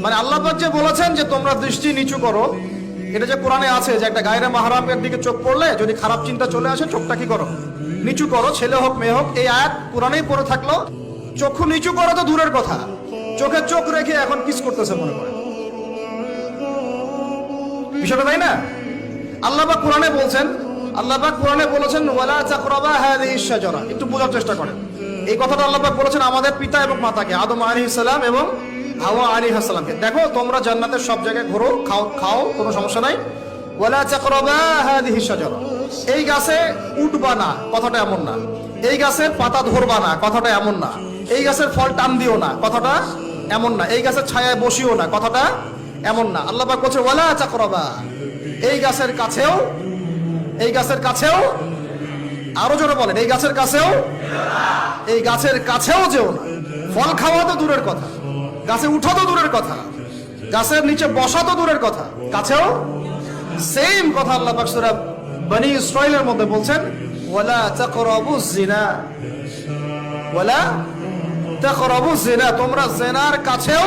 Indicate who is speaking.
Speaker 1: মানে আল্লাহ পাক যে বলেছেন যে তোমরা দৃষ্টি নিচু করো, এটা যে কোরআনে আছে যে একটা গায়রে মাহরামের দিকে চোখ পড়লে যদি খারাপ চিন্তা চলে আসে চোখটা কি করো, নিচু করো, ছেলে হোক মেয়ে হোক। এই আয়াত কোরআনেই পড়ে থাকলো। চক্ষু নিচু করো তো দূরের কথা, চোখে চোখ রেখে এখন কিস করতেছে মনে করে, বিষয়টা তাই না? আল্লাহ পাক কোরআনে বলছেন, আল্লাহ পাক কোরআনে বলেছেন ওয়ালা তাকরাবা হাযিহিশ শাজারা। একটু বোঝার চেষ্টা করেন, এই কথাটা আল্লাহ পাক বলেছেন আমাদের পিতা এবং মাতাকে, আদম আলাইহিস সালাম এবং হাওয়া আলাইহিস সালামকে। দেখো তোমরা জান্নাতের সব জায়গায় ঘোরো, খাও খাও, কোনো সমস্যা নাই। ওয়ালা তাকরাবা হাযিহিশ শাজারা, এই গাছে উঠবা না কথাটা এমন না, এই গাছের পাতা ধরবা না কথাটা এমন না, এই গাছের ফল টান দিও না কথাটা এমন না, এই গাছের ছায়ায় বসিও না কথাটা এমন না। আল্লাহ পাক বলছে ওয়ালা তাকরাবা, এই গাছের কাছেও, এই গাছের কাছেও, আরো জোরে বলেন, এই গাছের কাছেও, এই গাছের কাছেও যেও না। ফল খাওয়া তো দূরের কথা, গাছে উঠা তো দূরের কথা, গাছের নিচে বসা তো দূরের কথা, কাছেও সেম কথা আল্লাহ পাক সূরা বনী ইসরাঈলের মধ্যে বলছেন ওয়ালা তাকরাবুজ জিনা, ওয়ালা তাকরাবুজ জিনা, তোমরা জিনার কাছেও